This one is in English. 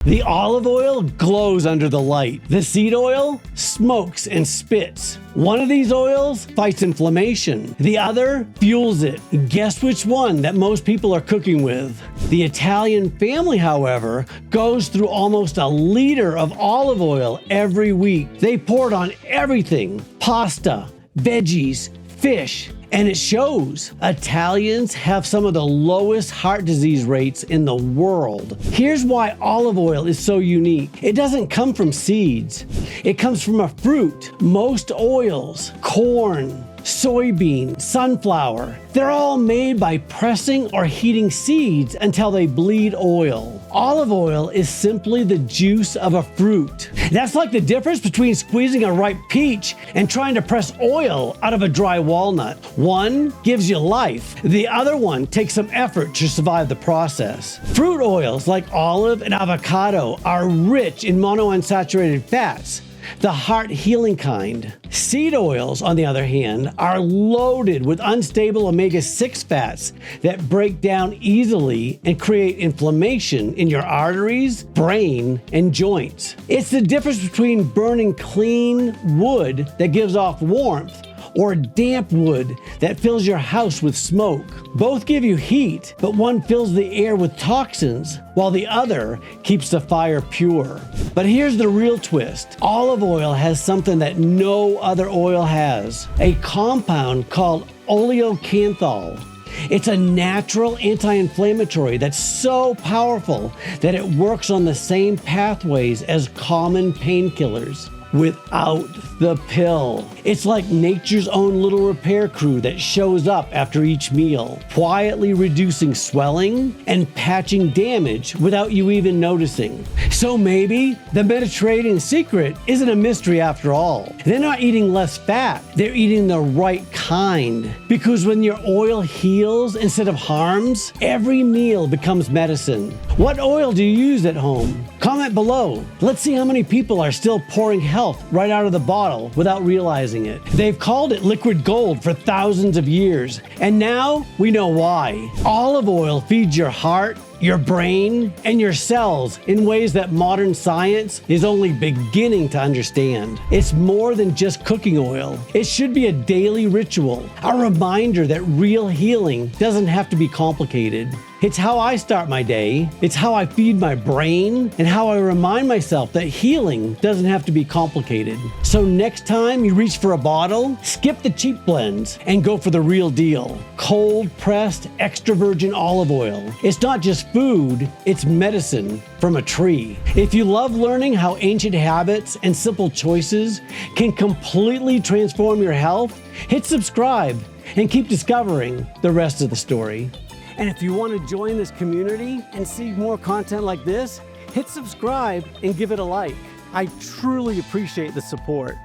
The olive oil glows under the light. The seed oil smokes and spits. One of these oils fights inflammation. The other fuels it. Guess which one that most people are cooking with? The Italian family, however, goes through almost a liter of olive oil every week. They pour it on everything: pasta, veggies, fish. And it shows. Italians have some of the lowest heart disease rates in the world. Here's why olive oil is so unique. It doesn't come from seeds. It comes from a fruit. Most oils, corn, soybean, sunflower, they're all made by pressing or heating seeds until they bleed oil. Olive oil is simply the juice of a fruit. That's like the difference between squeezing a ripe peach and trying to press oil out of a dry walnut. One gives you life. The other one takes some effort to survive the process. Fruit oils like olive and avocado are rich in monounsaturated fats, the heart healing kind. Seed oils, on the other hand, are loaded with unstable omega-6 fats that break down easily and create inflammation in your arteries, brain, and joints. It's the difference between burning clean wood that gives off warmth or damp wood that fills your house with smoke. Both give you heat, but one fills the air with toxins, while the other keeps the fire pure. But here's the real twist. Olive oil has something that no other oil has: a compound called oleocanthal. It's a natural anti-inflammatory that's so powerful that it works on the same pathways as common painkillers, without the pill. It's like nature's own little repair crew that shows up after each meal, quietly reducing swelling and patching damage without you even noticing. So maybe the Mediterranean secret isn't a mystery after all. They're not eating less fat, they're eating the right kind. Because when your oil heals instead of harms, every meal becomes medicine. What oil do you use at home? Comment below. Let's see how many people are still pouring health right out of the bottle without realizing it. They've called it liquid gold for thousands of years, and now we know why. Olive oil feeds your heart, your brain, and your cells in ways that modern science is only beginning to understand. It's more than just cooking oil. It should be a daily ritual, a reminder that real healing doesn't have to be complicated. It's how I start my day, it's how I feed my brain, and how I remind myself that healing doesn't have to be complicated. So next time you reach for a bottle, skip the cheap blends and go for the real deal. Cold pressed extra virgin olive oil. It's not just food, it's medicine from a tree. If you love learning how ancient habits and simple choices can completely transform your health, hit subscribe and keep discovering the rest of the story. And if you want to join this community and see more content like this, hit subscribe and give it a like. I truly appreciate the support.